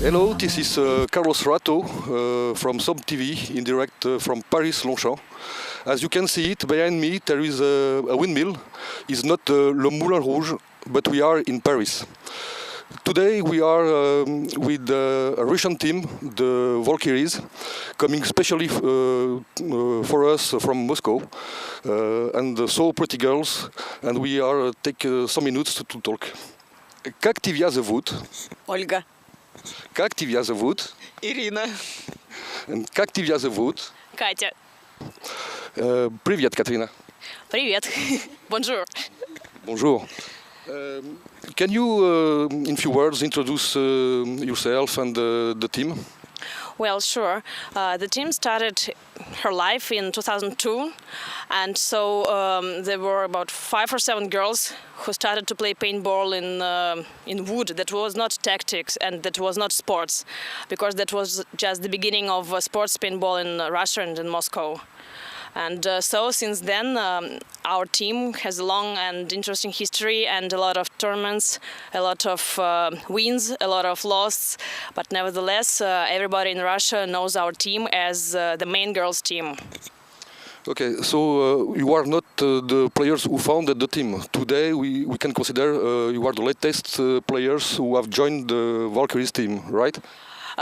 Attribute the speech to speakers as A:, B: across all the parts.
A: Hello, this is Carlos Rato from SOPTV in direct from Paris-Longchamp. As you can see it behind me, there is a windmill. It's not Le Moulin Rouge, but we are in Paris. Today we are with a Russian team, the Valkyries, coming specially for us from Moscow, and so pretty girls, and we are take some minutes to talk. Как тебя зовут?
B: Olga.
A: Как тебя зовут?
B: Irina.
A: And как тебя зовут?
B: Катя.
A: Привет, Ekaterina.
B: Привет. Bonjour.
A: Bonjour. Can you, in few words, introduce yourself and the team?
B: Well, sure. The team started her life in 2002, and so there were about 5 or 7 girls who started to play paintball in wood. That was not tactics and that was not sports, because that was just the beginning of sports paintball in Russia and in Moscow. And so since then, our team has a long and interesting history and a lot of tournaments, a lot of wins, a lot of losses. But nevertheless, everybody in Russia knows our team as the main girls team.
A: Okay, so you are not the players who founded the team. Today we can consider you are the latest players who have joined the Valkyries team, right?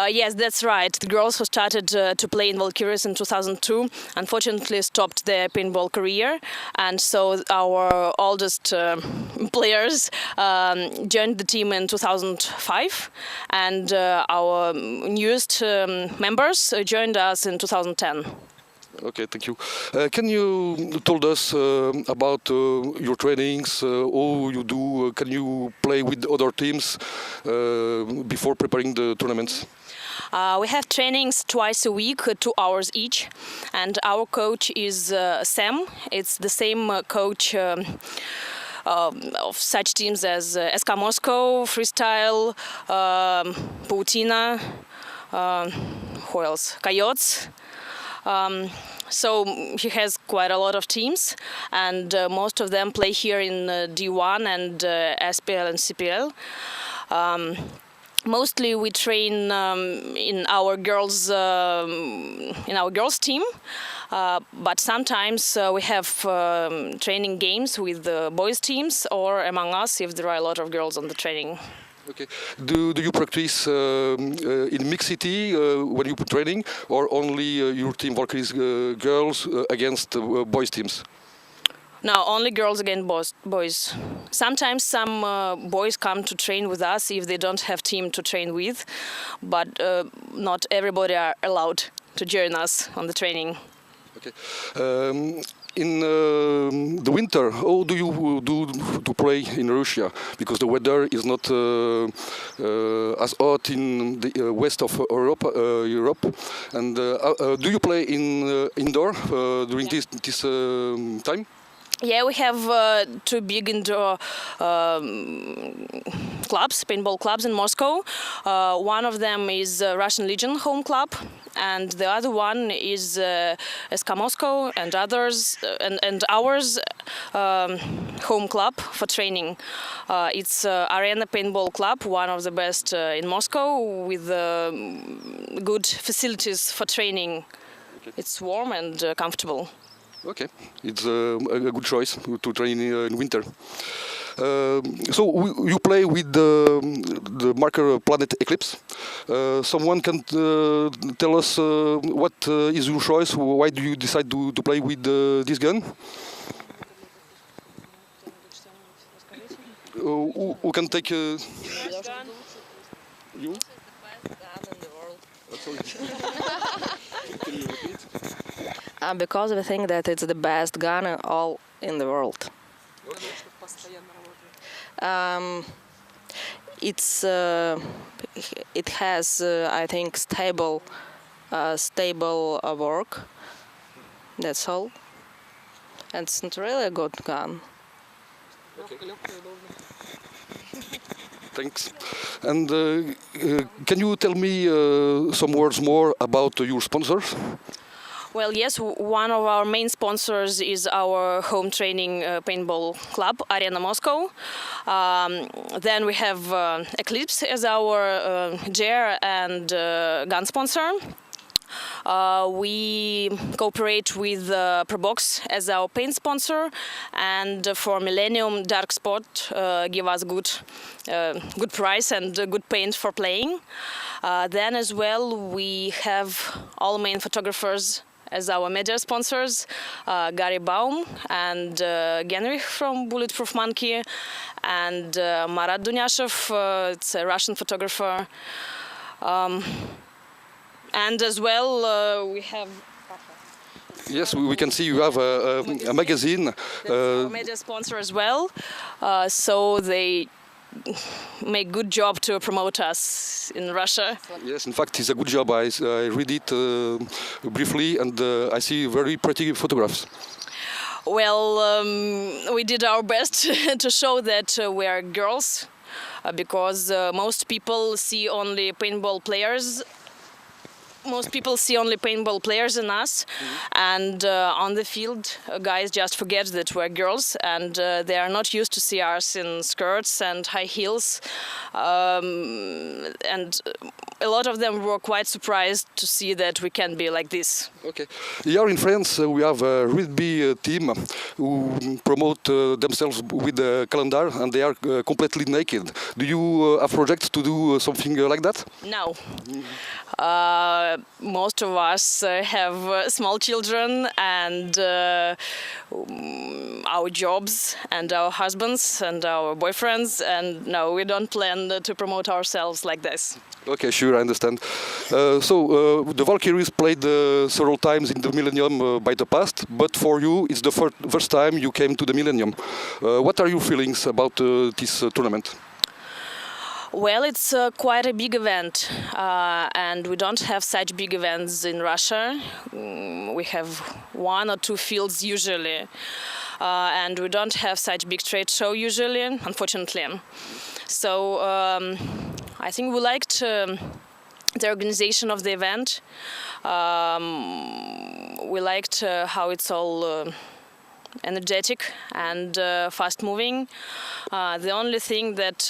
B: Yes, that's right. The girls who started to play in Valkyries in 2002 unfortunately stopped their paintball career, and so our oldest players joined the team in 2005, and our newest members joined us in 2010.
A: Okay, thank you. Can you tell us about your trainings, how you do? Can you play with other teams before preparing the tournaments?
B: We have trainings twice a week, 2 hours each, and our coach is Sam. It's the same coach of such teams as SK Moscow, Freestyle, Pautina, who else? Coyotes. So he has quite a lot of teams, and most of them play here in D1 and SPL and CPL. Mostly we train in our girls team, but sometimes we have training games with the boys teams or among us if there are a lot of girls on the training.
A: Okay. Do you practice in mixed city when you put training, or only your team Valkyries girls against boys teams?
B: No, only girls against boys. Sometimes some boys come to train with us if they don't have team to train with, but not everybody are allowed to join us on the training.
A: Okay. In the winter, how do you do to play in Russia? Because the weather is not as hot in the west of Europe. And do you play in Indore during this time?
B: Yeah, we have 2 big indoor clubs, paintball clubs in Moscow. One of them is Russian Legion home club, and the other one is SK Moscow and others and ours home club for training. It's Arena paintball club, one of the best in Moscow, with good facilities for training. Okay. It's warm and comfortable.
A: Okay, it's a good choice to train in winter. So you play with the marker Planet Eclipse. Someone can tell us what is your choice? Why do you decide to play with this gun? Who can take? You.
C: The best gun in the world.
A: Can you repeat?
C: Because we think that it's the best gun all in the world. It has, I think, stable work. That's all. And it's really a good gun.
A: Okay. Thanks. And can you tell me some words more about your sponsors?
B: Well, yes, one of our main sponsors is our home training paintball club, Arena Moscow. Then we have Eclipse as our GR and gun sponsor. We cooperate with Probox as our paint sponsor, and for Millennium Dark Spot give us good price and good paint for playing. Then as well we have all main photographers as our media sponsors, Gary Baum and Genrich from Bulletproof Monkey, and Marat Dunyashev, it's a Russian photographer. And as well we have...
A: Yes, we can see you have a magazine.
B: That's our media sponsor as well, so they make good job to promote us in Russia.
A: Yes, in fact, it's a good job. I read it briefly, and I see very pretty photographs.
B: Well, we did our best to show that we are girls, because most people see only paintball players. Most people see only paintball players in us, and on the field, guys just forget that we're girls, and they are not used to see us in skirts and high heels, and a lot of them were quite surprised to see that we can be like this.
A: Okay. Here in France, we have a rugby team who promote themselves with the calendar, and they are completely naked. Do you have projects to do something like that?
B: No. Most of us have small children and our jobs and our husbands and our boyfriends, and no, we don't plan to promote ourselves like this.
A: Okay, sure, I understand. The Valkyries played several times in the Millennium by the past, but for you, it's the first time you came to the Millennium. What are your feelings about this tournament?
B: Well, it's quite a big event, and we don't have such big events in Russia. We have 1 or 2 fields usually, and we don't have such big trade show usually, unfortunately. So I think we liked the organization of the event. We liked how it's all energetic and fast moving. The only thing that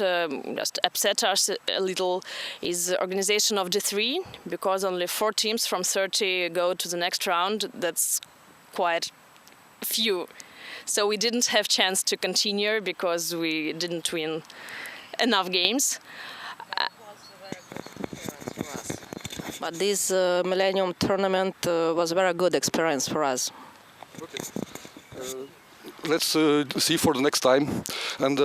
B: just upset us a little is the organization of the 3, because only 4 teams from 30 go to the next round. That's quite few. So we didn't have chance to continue because we didn't win enough games.
C: But this Millennium tournament was a very good experience for us.
A: Okay. Let's see for the next time. And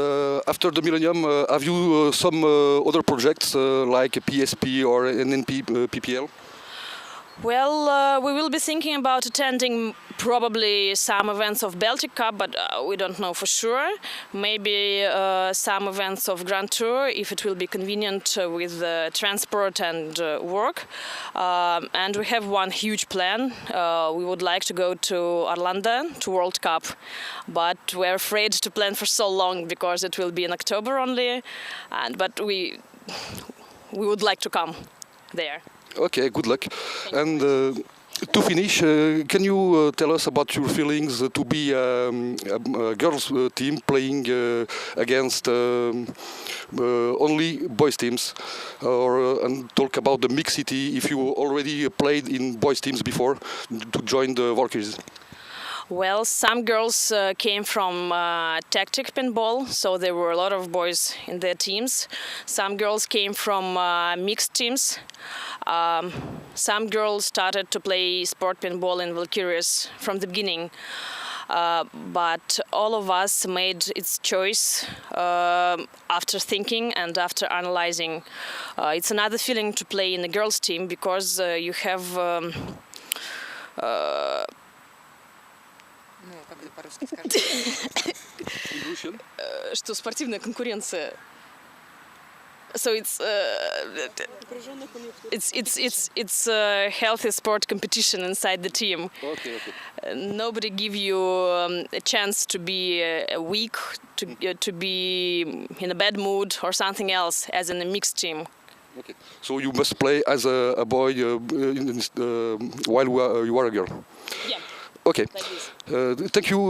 A: after the Millennium, have you some other projects like PSP or NNP PPL?
B: Well, we will be thinking about attending probably some events of Baltic Cup, but we don't know for sure. Maybe some events of Grand Tour, if it will be convenient with transport and work. And we have one huge plan. We would like to go to Orlando, to World Cup, but we're afraid to plan for so long because it will be in October only. But we would like to come there.
A: Okay, good luck. And to finish, can you tell us about your feelings to be a girls' team playing against only boys' teams, and talk about the mixity, if you already played in boys' teams before to join the Valkyries?
B: Well, some girls came from tactic paintball, so there were a lot of boys in their teams. Some girls came from mixed teams. Some girls started to play sport paintball in Valkyries from the beginning. But all of us made its choice after thinking and after analyzing. It's another feeling to play in a girls' team because you have что спортивная конкуренция. So it's a healthy sport competition inside the team.
A: Okay.
B: Nobody give you a chance to be weak, to be in a bad mood or something else, as in a mixed team.
A: Okay. So you must play as a boy while you are a girl.
B: Yeah.
A: Okay.
B: Like this.
A: Thank you,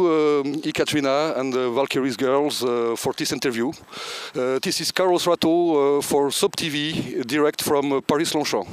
A: Ekaterina and the Valkyries girls, for this interview. This is Carlos Rato for SOPTV, direct from Paris-Longchamp.